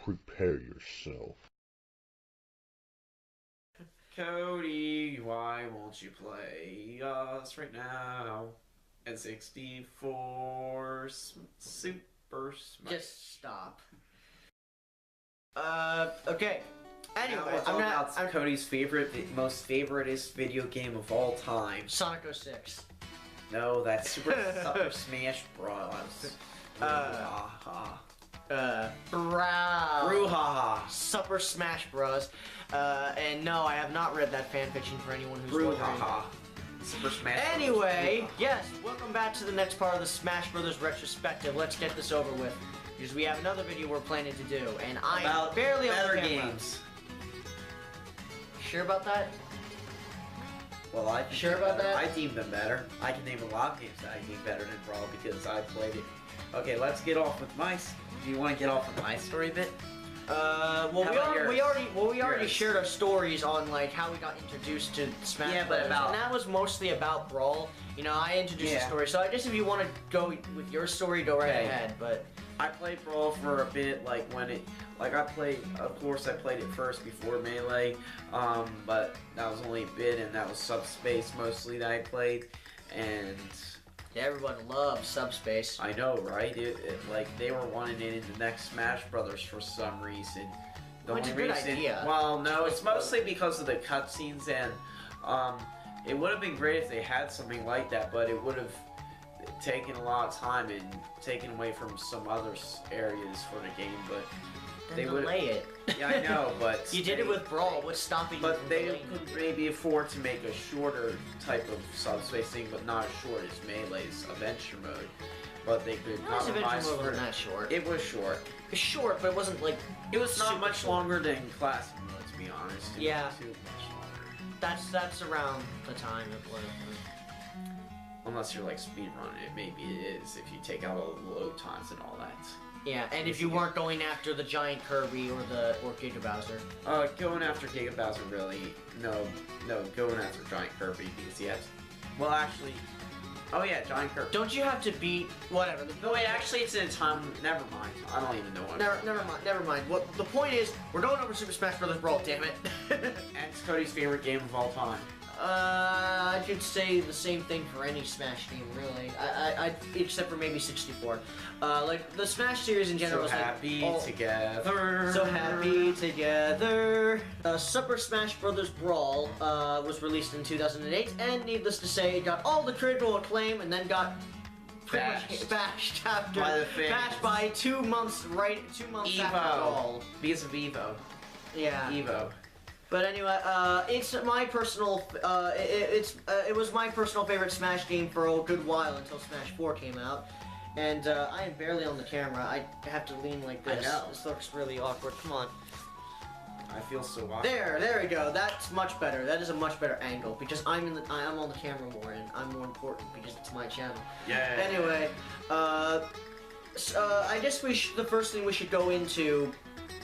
Prepare yourself. Cody, why won't you play us right now? N64 Super Smash. Just stop. Okay. Anyway, I'm Cody's most favoriteest video game of all time. Sonic 06. No, that's Super Smash Bros. Brouhaha. Super Smash Bros. And no, I have not read that fanfiction for anyone who's wondering. Brouhaha. Super Smash Bros. Anyway, yes, welcome back to the next part of the Smash Brothers retrospective. Let's get this over with, because we have another video we're planning to do, and I'm barely on better the camera. games. Sure about that? Well, I sure about that? I deem them better. I can name a lot of games that I deem better than Brawl because I played it. Okay, let's get off with my. Do you want to get off with my story bit? We already shared our stories on like how we got introduced to Smash Brothers, and that was mostly about Brawl. You know, I introduced the story, so I guess if you want to go with your story, go right ahead. But I played Brawl for a bit, like when it, of course I played it first before Melee, but that was only a bit, and that was Subspace mostly that I played, and everyone loves Subspace. I know, right? Like they were wanting it in the next Smash Brothers for some reason. It's a good idea. Well, no, it's mostly because of the cutscenes, and it would have been great if they had something like that, but it would have taken a lot of time and taken away from some other areas for the game, but then they delay it. Yeah, I know, but you did it with Brawl. What's stopping you? But they could maybe afford to make a shorter type of Subspace thing, but not as short as Melee's Adventure Mode. But they could compromise for it. Not short. It was short. It's short, but it wasn't like it was not much longer than Classic Mode, to be honest. Yeah. Too much longer. That's around the time it was. Unless you're like speedrunning it, maybe it is if you take out all the load times and all that. Yeah, and if you weren't going after the giant Kirby or Giga Bowser. Going after Giga Bowser really no, going after giant Kirby because he has. Well, actually, oh yeah, giant Kirby. Don't you have to beat whatever? No, wait, actually, it's in a time. Never mind. I don't even know what. Never mind. What the point is? We're going over Super Smash Bros. Brawl. Damn it! And it's Cody's favorite game of all time. I could say the same thing for any Smash game, really. Except for maybe 64. Like the Smash series in general. So happy together. So happy together. Super Smash Bros. Brawl was released in 2008, and needless to say, it got all the critical acclaim, and then got bashed after. Bashed by 2 months. 2 months after Brawl. Because of Evo. Yeah. Evo. But anyway, it's my personal. It was my personal favorite Smash game for a good while until Smash 4 came out, and I am barely on the camera. I have to lean like this. I know. This looks really awkward. Come on. I feel so awkward. There we go. That's much better. That is a much better angle because I'm on the camera more, and I'm more important because it's my channel. Yeah. Anyway, I guess the first thing we should go into,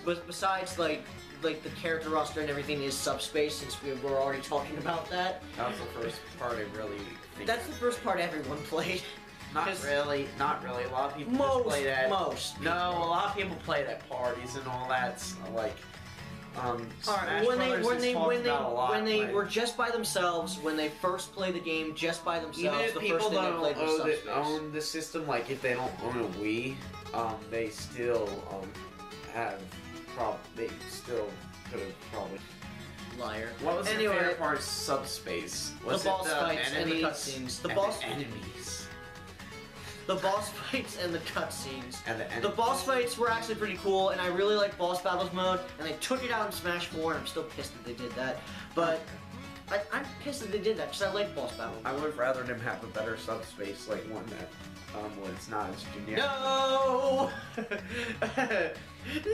besides like the character roster and everything, is Subspace, since we were already talking about that. That was the first part I really think. That's the first part everyone played. Not really. A lot of people just play that. Most. No, a lot of people play that parties and all that. Like, Alright, when they were just by themselves, when they first play the game just by themselves, even if the people first thing they played was Subspace. own the system, like if they don't own a Wii, they still they still could have probably. Liar. What was your favorite part of Subspace? Was the boss it the fights enemies and the cutscenes. enemies. The boss fights and the cutscenes. And the enemies. The boss fights were actually pretty cool, and I really like boss battles mode, and they took it out in Smash 4, and I'm still pissed that they did that. But I'm pissed that they did that, because I like boss battle mode. I would have rather them have a better Subspace, like one that was not as generic. No!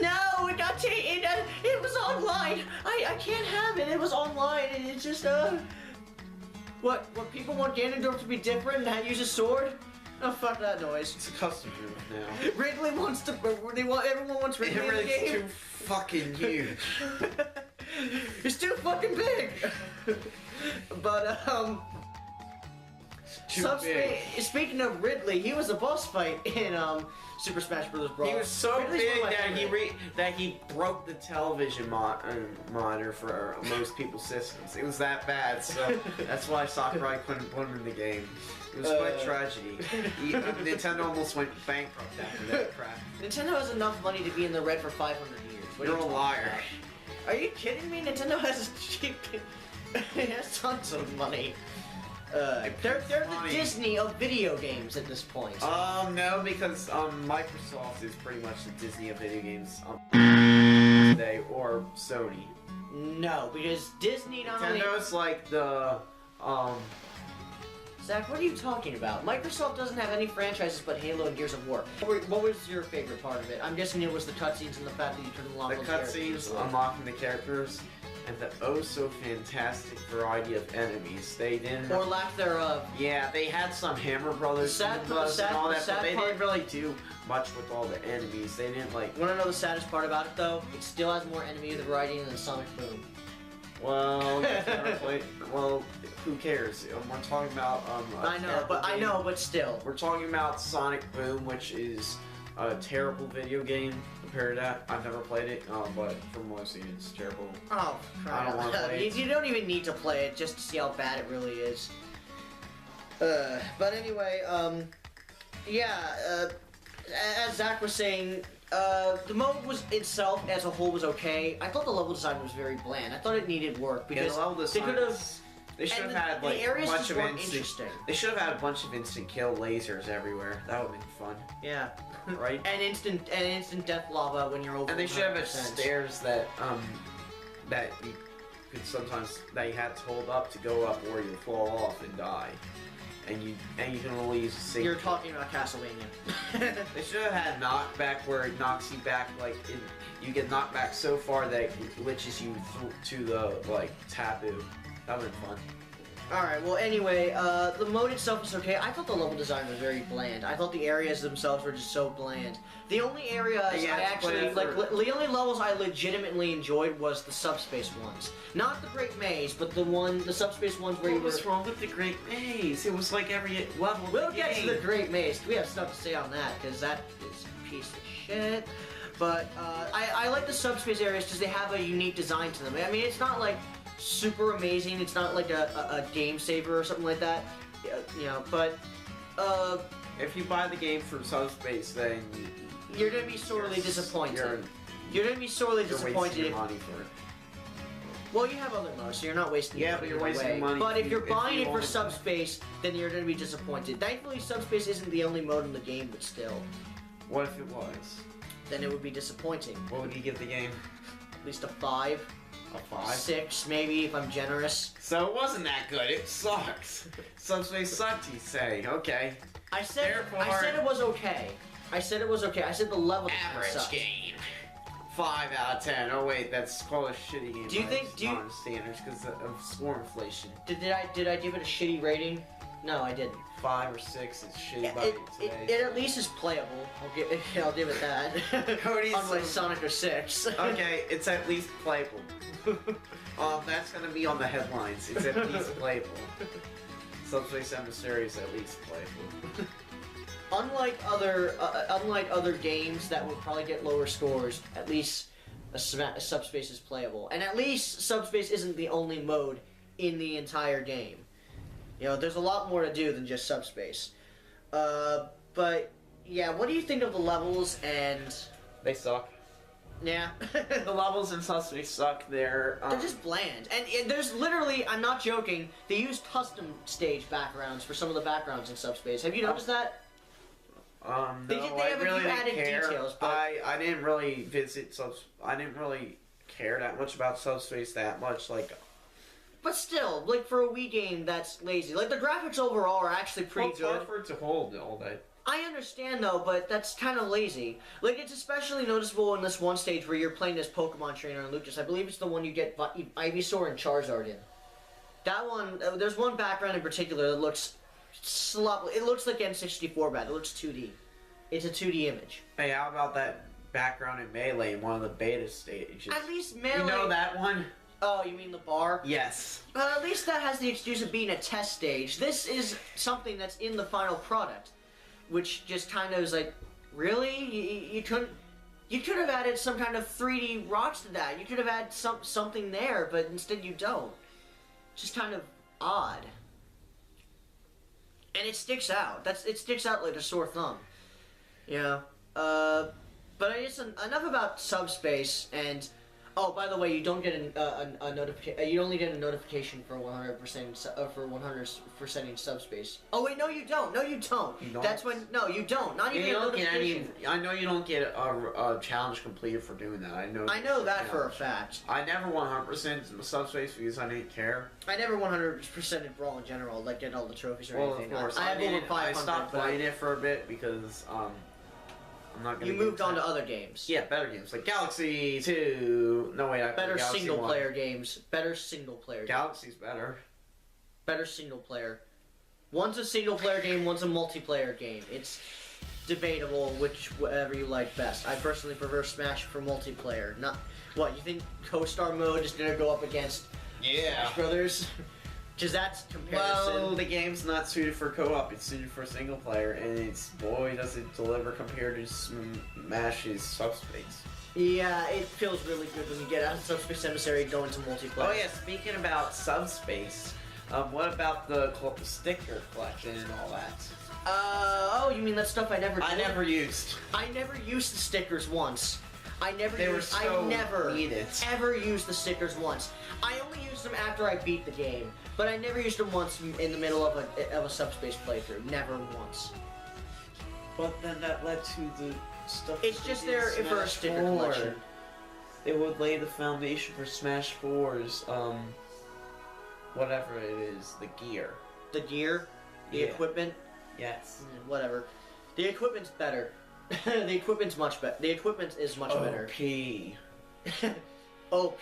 No, it got changed. It was online. I can't have it. It was online, and it's just What people want Ganondorf to be different and use a sword? Oh, fuck that noise. It's a custom move now. Wrigley wants to. Everyone wants Wrigley in the game. It's too fucking huge. It's too fucking big. But Speaking of Ridley, he was a boss fight in Super Smash Bros. Brawl. He was so Ridley's big one of my that he broke the television monitor for most people's systems. It was that bad, so that's why Sakurai couldn't put him in the game. It was quite a tragedy. Nintendo almost went bankrupt after that crap. Nintendo has enough money to be in the red for 500 years. What You're a liar. Are you kidding me? Nintendo has it has tons of money. They're the Disney of video games at this point. No, because Microsoft is pretty much the Disney of video games today, or Sony. No, because Disney not only... Nintendo's like the Zach, what are you talking about? Microsoft doesn't have any franchises but Halo and Gears of War. What was your favorite part of it? I'm guessing it was the cutscenes and the fact that you could unlock the cutscenes, unlocking the characters, and the oh so fantastic variety of enemies. They didn't, or lack thereof. Yeah, they had some Hammer Brothers and all that, but they didn't really do much with all the enemies. They didn't like. Want to know the saddest part about it though? It still has more enemy variety than Sonic Boom. Well, well, who cares? We're talking about I know, but still, we're talking about Sonic Boom, which is a terrible video game compared to that. I've never played it, but from what I've seen, it's terrible. Oh, I don't want to play it. You don't even need to play it just to see how bad it really is. But anyway, as Zach was saying. The mode was itself as a whole was okay. I thought the level design was very bland. I thought it needed work because the level design, they should have had like a bunch of interesting. They should have had a bunch of instant kill lasers everywhere. That would have been fun. Yeah. Right. and instant death lava when you're over. And they should have had stairs that that you could sometimes that you had to hold up to go up, or you fall off and die. And you can only use a single. You're talking about Castlevania. They should have had knockback where it knocks you back, you get knocked back so far that it glitches you to the taboo. That would have been fun. Alright, well anyway, the mode itself is okay. I thought the level design was very bland. I thought the areas themselves were just so bland. The only areas I actually, the only levels I legitimately enjoyed was the subspace ones. Not the Great Maze, but the subspace ones where you were... What's wrong with the Great Maze? It was like every level of We'll get to the Great Maze. We have stuff to say on that, because that is a piece of shit. But, I like the subspace areas because they have a unique design to them. I mean, it's not like super amazing. It's not like a game saver or something like that, you know. But if you buy the game for subspace, then you're gonna be sorely disappointed. You're gonna be sorely disappointed. Wasting your money for it. Well, you have other modes, so you're not wasting. Yeah, but you're wasting money. But if you're buying it for subspace, then you're gonna be disappointed. Thankfully, subspace isn't the only mode in the game, but still. What if it was? Then it would be disappointing. What would you give the game? At least a 5. A 5? 6, maybe, if I'm generous. So it wasn't that good. It sucks. Subspace sucked, you say. Okay. I said it was okay. I said it was okay. I said the level average game. 5 out of 10. Oh wait, that's called a shitty game. Do you think? Modern standards because of score inflation. Did I give it a shitty rating? No, I didn't. 5 or 6 is shitty by today. It at least is playable. I'll give it that. Unlike Sonic 06. Okay, it's at least playable. That's gonna be on the headlines. It's at least playable. Subspace Emissary is at least playable. Unlike other games that would probably get lower scores, at least a subspace is playable, and at least subspace isn't the only mode in the entire game. You know, there's a lot more to do than just subspace. But yeah, what do you think of the levels? And they suck. Yeah. The levels in Subspace suck. They're just bland. And there's literally, I'm not joking, they use custom stage backgrounds for some of the backgrounds in Subspace. Have you noticed that? No, they have really a few added details, but I didn't really I didn't really care that much about Subspace that much, But still, for a Wii game, that's lazy. The graphics overall are actually pretty good. It's hard for it to hold all day. I understand though, but that's kind of lazy. It's especially noticeable in this one stage where you're playing this Pokemon trainer in Lucas. I believe it's the one you get Ivysaur and Charizard in. That one, there's one background in particular that looks sloppy. It looks like N64 bad. It looks 2D. It's a 2D image. Hey, how about that background in Melee in one of the beta stages? At least Melee. You know that one? Oh, you mean the bar? Yes. But at least that has the excuse of being a test stage. This is something that's in the final product, which just kind of is like, really? You couldn't. You could have added some kind of 3D rocks to that. You could have added something there, but instead you don't. It's just kind of odd. And it sticks out. It sticks out like a sore thumb. Yeah. But I guess enough about subspace. And oh, by the way, you don't get a notification. You only get a notification for 100% for 100% subspace. Oh wait, no, you don't. No, you don't. You don't? That's when. No, you don't. Not even You a don't get notification. I know you don't get a challenge completed for doing that. I know that for a fact. I never 100% in the subspace because I didn't care. I never 100% in Brawl in general, like get all the trophies or Well, anything. of course, I have over 500. I stopped but playing it for a bit because I'm not gonna. You moved on to other games. Yeah, better games like Galaxy 2. No wait, I better Galaxy single 1. player games. Better single player. Galaxy's better. Better single player. One's a single player game. One's a multiplayer game. It's debatable whatever you like best. I personally prefer Smash for multiplayer. Not what you think. Co-star mode is gonna go up against Smash Brothers. Because that's comparison. Well, the game's not suited for co-op, it's suited for single player, and it's, boy, does it deliver compared to Smash's Subspace. Yeah, it feels really good when you get out of Subspace Emissary and go into multiplayer. Oh yeah, speaking about Subspace, what about the sticker collection and all that? Oh, you mean that stuff I never did? I never used. I never used the stickers once. I never needed. ever used the stickers once. I only used them after I beat the game, but I never used them once in the middle of a subspace playthrough. Never once. But then that led to the stuff. It's just there for a sticker collection. It would lay the foundation for Smash 4's whatever it is, the gear. The gear, the equipment. Yes. Whatever. The equipment's better. The equipment's much better. The equipment is much better. OP.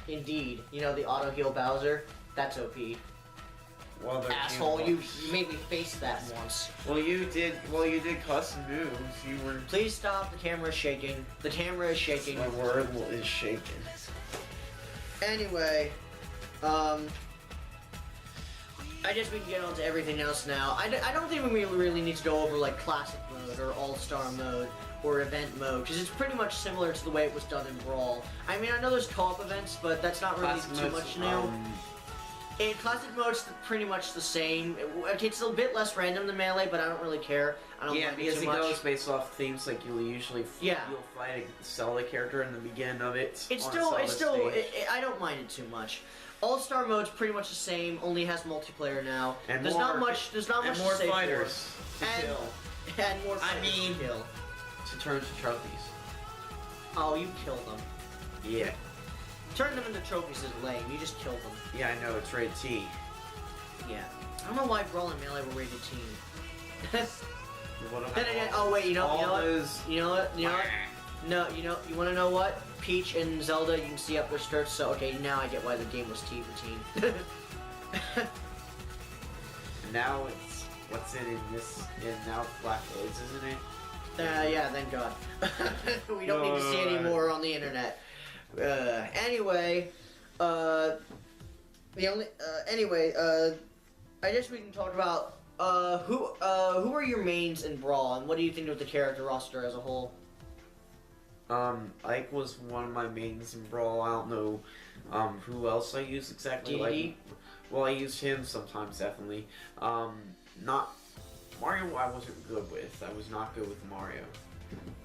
Indeed. You know the auto heal Bowser? That's OP. Well, asshole, you made me face that once. Well, you did custom moves. You were. Please stop. The camera is shaking. The camera is shaking. My word is shaking. Anyway, I guess we can get on to everything else now. I don't think we really need to go over like classic mode or all-star mode or event mode, because it's pretty much similar to the way it was done in Brawl. I mean, I know there's co-op events, but that's not really too much new. In classic mode's pretty much the same. It's a bit less random than Melee, but I don't really care. I don't like because it too it much. goes based off themes. Like you'll usually you'll fight a Zelda character in the beginning of it. It's still I don't mind it too much. All-Star mode's pretty much the same, only has multiplayer now. And there's not much more to say fighters for it. to kill. And more fighters to kill. To turn to trophies. Oh, you kill them. Yeah. Turn them into trophies is lame. You just kill them. Yeah, I know, it's rated T. Yeah. I don't know why Brawl and Melee were rated T. Then again, oh wait, you know what? No, you wanna know what? Peach and Zelda, you can see up their skirts, so okay, now I get why the game was T for teen. Now it's, what's in this, and now it's Black Blades, isn't it? Yeah, thank God. We don't need to see any more on the internet. Anyway, I guess we can talk about who are your mains in Brawl, and what do you think of the character roster as a whole? Ike was one of my mains in Brawl. I don't know who else I use exactly. DD? Well, I use him sometimes, definitely. Not Mario. I wasn't good with. I was not good with Mario.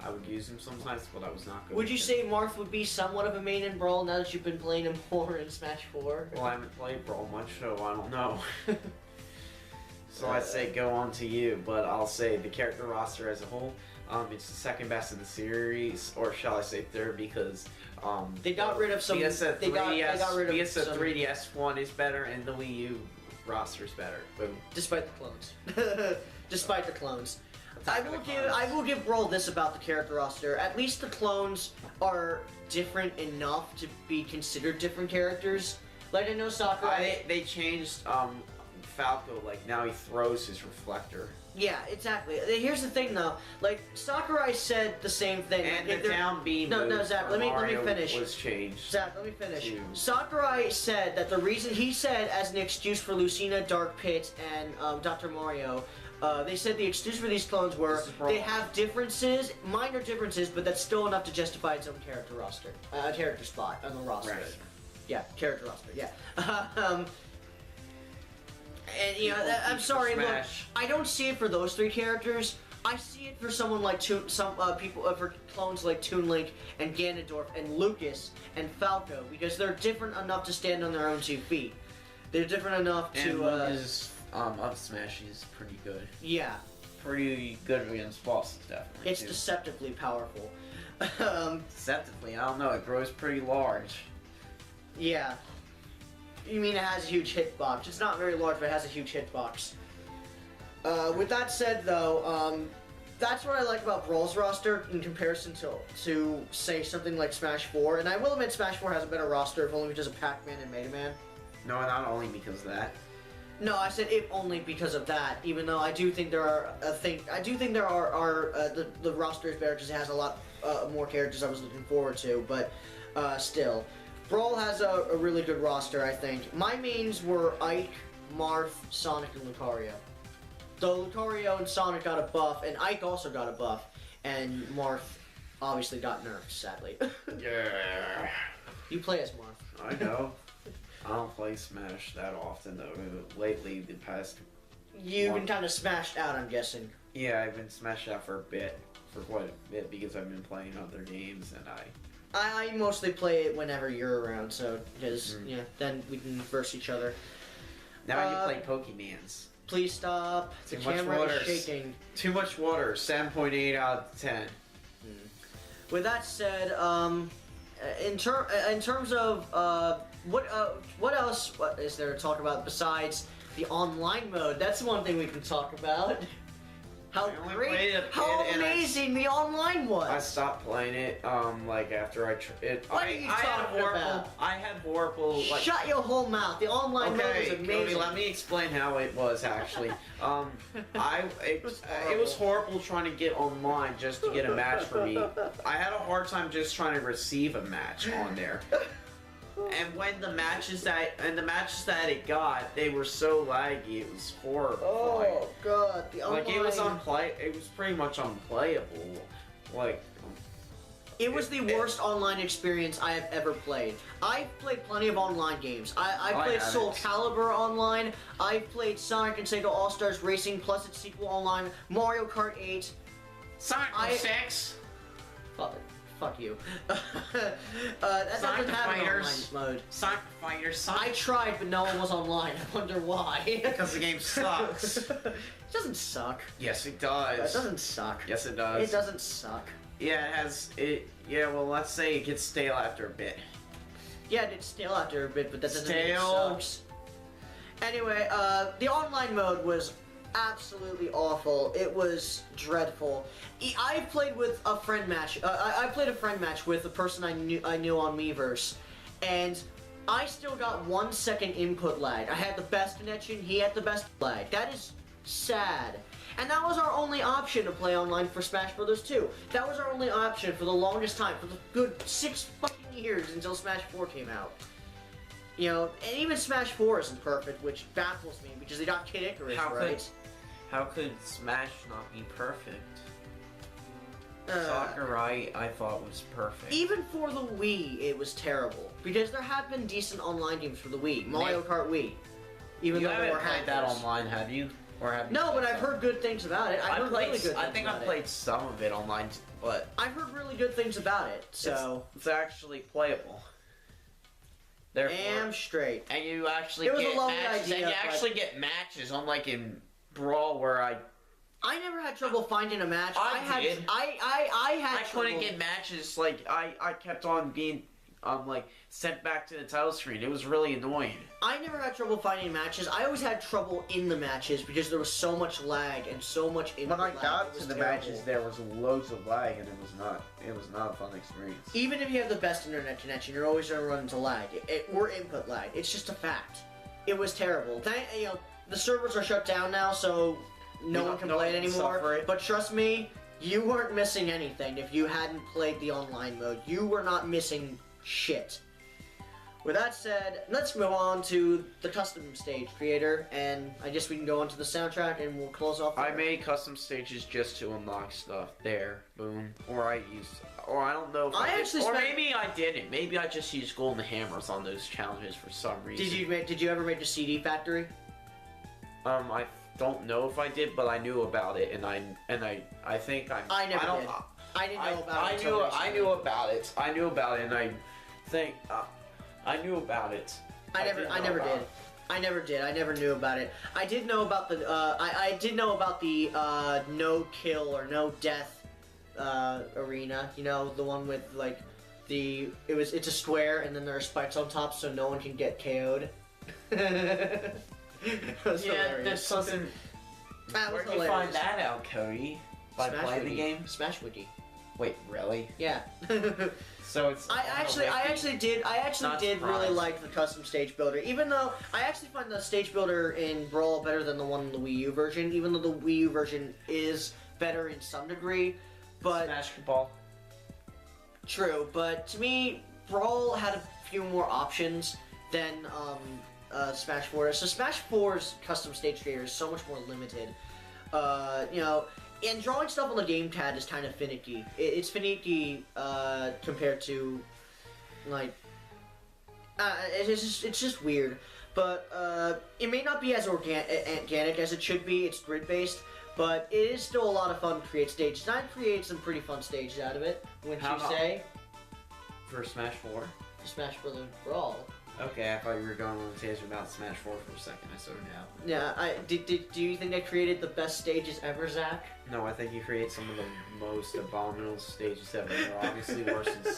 I would use him sometimes, but I was not good. Would you say Marth would be somewhat of a main in Brawl now that you've been playing him more in Smash 4? Well, I haven't played Brawl much, so I don't know. So I'd say go on to you, but I'll say the character roster as a whole, it's the second best in the series, or shall I say third, because they got rid of some. Because the 3DS one is better, and the Wii U roster is better. Boom. Despite the clones. Despite the clones. I will give Brawl this about the character roster. At least the clones are different enough to be considered different characters. Like I know Sakura. They changed Falco, like, now he throws his reflector. Yeah, exactly. Here's the thing, though. Like, Sakurai said the same thing. And like, the down B No, Zach, let me finish. Was changed. Zach, let me finish. To... Sakurai said that the reason he said, as an excuse for Lucina, Dark Pit, and Dr. Mario, they said the excuse for these clones were they have differences, minor differences, but that's still enough to justify its own character roster, character spot on the roster. Right. Yeah, character roster. Yeah. And you know, I'm sorry, look, I don't see it for those three characters. I see it for someone like for clones like Toon Link and Ganondorf and Lucas and Falco, because they're different enough to stand on their own 2 feet. They're different enough to. And Lucas up smash is pretty good. Yeah. Pretty good against bosses, definitely. It's deceptively powerful. Deceptively, I don't know. It grows pretty large. Yeah. You mean it has a huge hitbox? It's not very large, but it has a huge hitbox. With that said, though, that's what I like about Brawl's roster in comparison to say something like Smash 4. And I will admit Smash 4 has a better roster, if only because of Pac-Man and Mega Man. No, not only because of that. No, I said if only because of that. Even though I do think there are the roster is better because it has a lot more characters I was looking forward to. But still. Brawl has a really good roster, I think. My mains were Ike, Marth, Sonic, and Lucario. Though Lucario and Sonic got a buff, and Ike also got a buff, and Marth obviously got nerfed, sadly. Yeah. You play as Marth. I know. I don't play Smash that often, though. Lately, the past... You've been kind of smashed out, I'm guessing. Yeah, I've been smashed out for a bit. For quite a bit, because I've been playing other games, and I mostly play it whenever you're around, so because yeah, then we can verse each other. Now I can play Pokemans. Please stop. The camera is shaking. Too much water. 7.8 out of 10. With that said, in terms of what else is there to talk about besides the online mode? That's one thing we can talk about. How great, how amazing the online was! I stopped playing it, like, after I What are you talking about? I had horrible, like... Shut your whole mouth! The online mode is amazing! Okay, let me explain how it was, actually. It was horrible trying to get online just to get a match for me. I had a hard time just trying to receive a match on there. And when the matches that it got, they were so laggy, it was horrible. Oh god, the online... Like, it was pretty much unplayable. Like, it was the worst online experience I have ever played. I've played plenty of online games. I played Soul Calibur online. I've played Sonic and Sega All-Stars Racing plus its sequel online, Mario Kart 8. Sonic 6! Fuck you. That doesn't have an online mode. Sonic Fighters. I tried, but no one was online. I wonder why. Because the game sucks. It doesn't suck. Yes, it does. It doesn't suck. Yes, it does. It doesn't suck. Yeah, it has. Yeah, well, let's say it gets stale after a bit. Yeah, it gets stale after a bit, but that doesn't mean it sucks. Anyway, the online mode was absolutely awful. It was dreadful. I played with a friend match. I played a friend match with a person I knew on Miiverse, and I still got 1 second input lag. I had the best connection. He had the best lag. That is sad. And that was our only option to play online for Smash Bros. 2. That was our only option for the longest time, for the good 6 fucking years until Smash 4 came out. You know, and even Smash 4 isn't perfect, which baffles me because they got Kid Icarus, right? How could Smash not be perfect? Sakurai, I thought, was perfect. Even for the Wii, it was terrible. Because there have been decent online games for the Wii. Mario Kart Wii. Even though they were played that online, have you? Or have you? No, but I've heard good things about it. I've heard really good things about it. I think I've played some of it online, but... I've heard really good things about it, so... It's actually playable. Damn straight. And you actually get matches. And you actually get matches, unlike in Brawl, where I never had trouble finding a match. I trouble. Couldn't get matches. Like I kept on being like sent back to the title screen. It was really annoying. I never had trouble finding matches. I always had trouble in the matches because there was so much lag and so much input lag. When I got to the matches, there was loads of lag, and it was not a fun experience. Even if you have the best internet connection, you're always going to run into lag or input lag. It's just a fact. It was terrible. the servers are shut down now, so no one can play it anymore. But trust me, you weren't missing anything if you hadn't played the online mode. You were not missing shit. With that said, let's move on to the custom stage creator, and I guess we can go on to the soundtrack, and we'll close off there. I made custom stages just to unlock stuff. There, boom. Or I don't know if I did. Or maybe I didn't. Maybe I just used golden hammers on those challenges for some reason. Did you ever make a CD factory? I don't know if I did, but I knew about it, and I think I never did. I didn't know about it. I knew about it. I knew about it, and I think. I knew about it. I never did. I never knew about it. I did know about the. I did know about the no kill or no death arena. You know, the one with like it's a square and then there are spikes on top so no one can get KO'd. That's something. Where'd you find that out, Cody? By playing the game? Smash Wiki. Wait, really? Yeah. So it's. I actually did really like the custom stage builder, even though I actually find the stage builder in Brawl better than the one in the Wii U version. Even though the Wii U version is better in some degree, but Smash Ball. True, but to me, Brawl had a few more options than Smash 4. So Smash 4's custom stage creator is so much more limited. You know. And drawing stuff on the gamepad is kind of finicky. It's finicky compared to, like, it's just weird. But it may not be as organic as it should be. It's grid-based, but it is still a lot of fun to create stages. I created some pretty fun stages out of it. Wouldn't you say? For Smash 4? For Smash Bros. Brawl. Okay, I thought you were going on a tangent about Smash 4 for a second. I zoned out. Yeah, do you think I created the best stages ever, Zach? No, I think you create some of the most abominable stages ever. They're obviously worse than...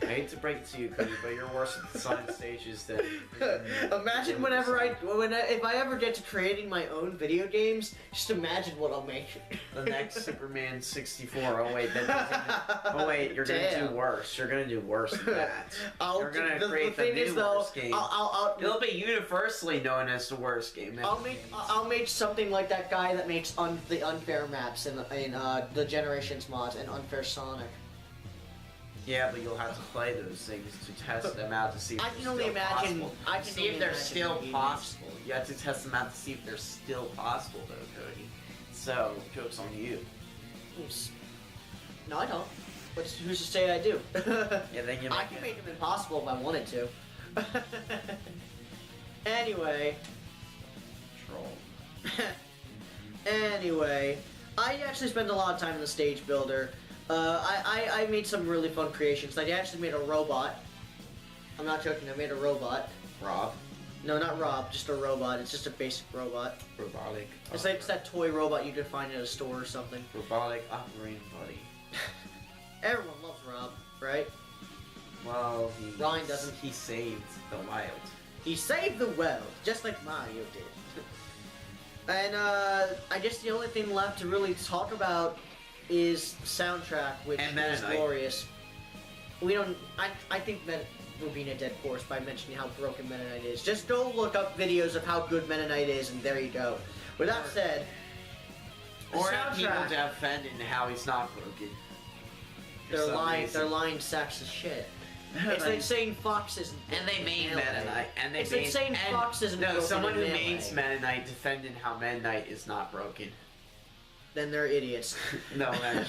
I hate to break it to you, Cody, but you're worse at design stages than... Imagine if I ever get to creating my own video games, just imagine what I'll make. The next Superman 64. Oh wait, you're gonna do worse. You're gonna do worse than that. You're gonna create the new worst game. It'll be universally known as the worst game. I'll make something like that guy that makes the unfair maps in the Generations mods and unfair Sonic. Yeah, but you'll have to play those things to test them out to see if I can only imagine. I can see if they're still possible. You have to test them out to see if they're still possible, though, Cody. So, joke's on you. Oops. No, I don't. Who's to say I do? Yeah, then I can make them impossible if I wanted to. Anyway. Troll. Anyway, I actually spent a lot of time in the stage builder. I made some really fun creations. I actually made a robot. I'm not joking, I made a robot. Rob? No, not Rob, just a robot. It's just a basic robot. Robotic. It's like that toy robot you could find at a store or something. Robotic operating buddy. Everyone loves Rob, right? Well, Ryan doesn't. He saved the wild. He saved the world, just like Mario did. And I guess the only thing left to really talk about is soundtrack, which is glorious. We don't. I think that we're being a dead horse by mentioning how broken Meta Knight is. Just go look up videos of how good Meta Knight is, and there you go. With that said, or people defending how he's not broken. They're lying sacks of shit. It's like saying Fox isn't. And they made Meta Knight. And it's like saying Fox isn't. No, someone who makes Meta Knight defending how Meta Knight is not broken. Then they're idiots. No, man.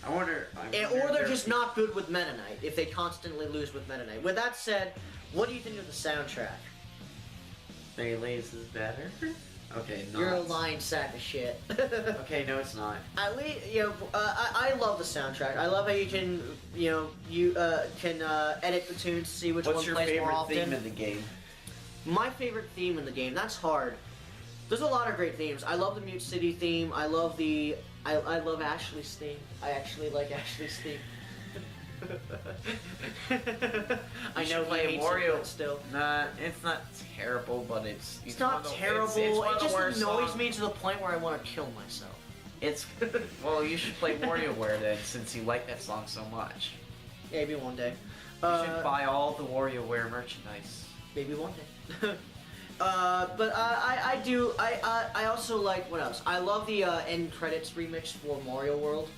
I wonder or they're just not good with Meta Knight if they constantly lose with Meta Knight. With that said, what do you think of the soundtrack? Melee's is better. Okay, no. You're a lying sack of shit. Okay, no, it's not. At least, I love the soundtrack. I love how you can, can edit the tunes to see which one plays more often. What's your favorite theme in the game? My favorite theme in the game? That's hard. There's a lot of great themes. I love the Mute City theme. I love Ashley's theme. I actually like Ashley's theme. I know play Wario it, still. Nah, it's not terrible, but it's not terrible. It just annoys me to the point where I want to kill myself. It's well, you should play WarioWare then, since you like that song so much. Maybe one day. You should buy all the WarioWare merchandise. Maybe one day. But I also like, what else? I love the end credits remix for Mario World.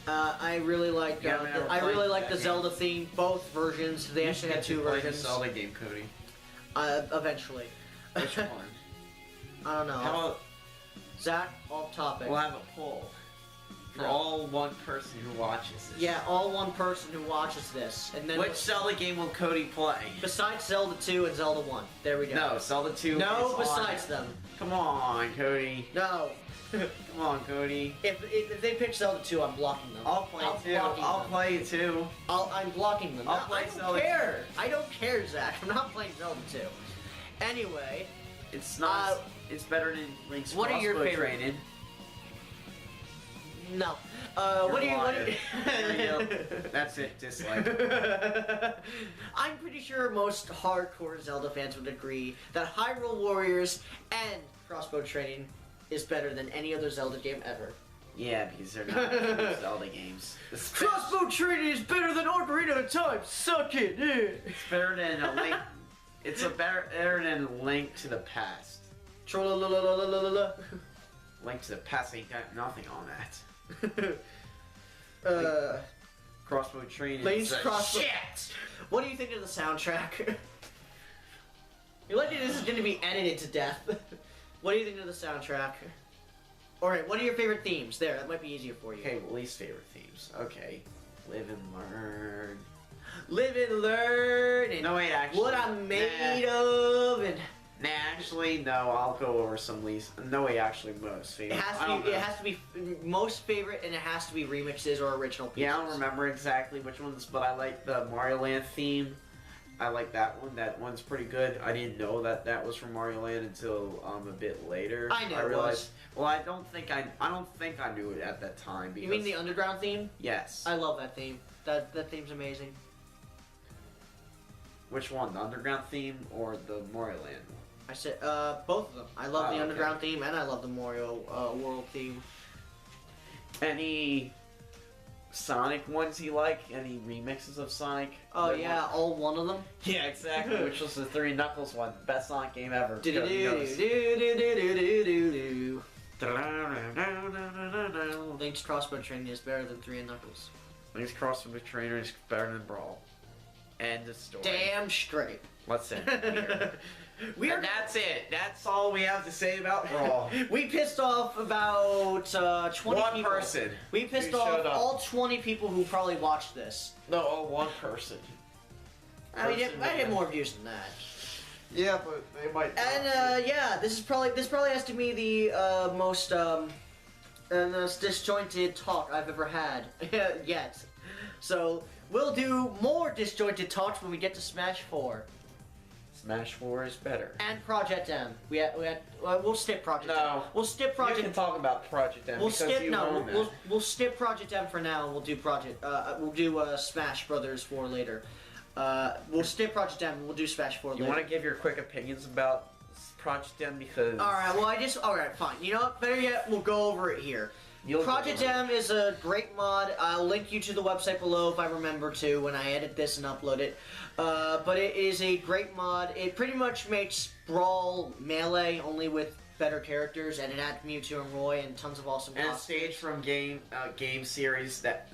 I really like the Zelda theme, both versions. They actually had two versions. Zelda game, Cody. Eventually. Which one? I don't know. How about Zach, off topic. we'll have a poll for all one person who watches this. Yeah, all one person who watches this, and then Which Zelda game will Cody play? besides Zelda 2 and Zelda 1. There we go. No, Zelda 2. No, is besides on them. Come on, Cody. No. Come on, Cody. If they pick Zelda 2, I'm blocking them. I'll play too. I'll play too. I'm blocking them. I'll play I don't Zelda care. I don't care, Zach. I'm not playing Zelda 2. Anyway, It's not. It's better than Link's what are your crossbow favorite- training. no. You're What do you? There you go. That's it. Dislike. I'm pretty sure most hardcore Zelda fans would agree that Hyrule Warriors and Crossbow Training is better than any other Zelda game ever. Yeah, because they're not good Zelda games. Crossbow Training is better than Ocarina of Time. Suck it. It's better than a Link. It's better than Link to the Past. Trollalalalala. Link to the Past ain't got nothing on that. Crossbow training. Link's crossbow. Shit. What do you think of the soundtrack? You're lucky this is going to be edited to death. What do you think of the soundtrack? Alright, what are your favorite themes? There, that might be easier for you. Okay, least favorite themes. Okay. Live and learn. Live and learn and No, wait, actually. what I'm made of and Nah, actually, no. I'll go over some least. No, wait, actually, most favorite. it has to be most favorite, and it has to be remixes or original pieces. Yeah, I don't remember exactly which ones, but I like the Mario Land theme. I like that one. That one's pretty good. I didn't know that was from Mario Land until a bit later. I know realized. Well, I don't think I knew it at that time. Because, You mean the underground theme? Yes. I love that theme. That theme's amazing. Which one? The underground theme or the Mario Land one? I said both of them. I love the okay. underground theme and I love the Mario World theme. Any Sonic ones you like? Any remixes of Sonic? Oh yeah, all one of them. Yeah, exactly. Which was the Three Knuckles one. Best Sonic game ever. Do do do do do do do do. Link's Crossbow Training is better than Three Knuckles. Link's Crossbow Trainer is better than Brawl. End of story. Damn straight. Let's end here. And that's it. That's all we have to say about Brawl. We pissed off about 20 One people. person. We pissed who off showed up. all 20 people who probably watched this. No, one person. I mean, I had more views than that. Yeah, but they might. And yeah, this probably has to be the most disjointed talk I've ever had yet. So we'll do more disjointed talks when we get to Smash 4. Smash 4 is better. And Project M. We'll skip Project M. No. We'll skip You Project can talk about Project M. We'll because skip you own that. we'll skip Project M for now, and we'll do Smash Brothers 4 later. We'll skip Project M, and we'll do Smash 4 later. You want to give your quick opinions about Project M because. Alright, well alright, fine. You know what? Better yet, we'll go over it here. Project M is a great mod. I'll link you to the website below if I remember to when I edit this and upload it. But it is a great mod. It pretty much makes Brawl Melee, only with better characters, and it adds Mewtwo and Roy and tons of awesome And costumes. stages from game series that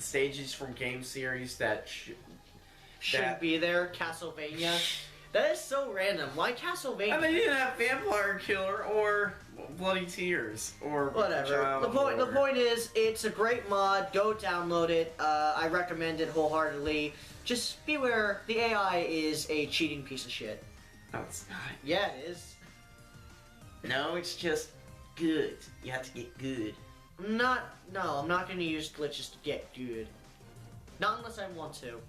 Shouldn't be there. Castlevania. That is so random. Why Castlevania? And they didn't have Vampire Killer or Bloody Tears or Whatever. The point is, it's a great mod. Go download it. I recommend it wholeheartedly. Just beware, the AI is a cheating piece of shit. No, it's not. Yeah, it is. No, it's just good. You have to get good. I'm not going to use glitches to get good. Not unless I want to.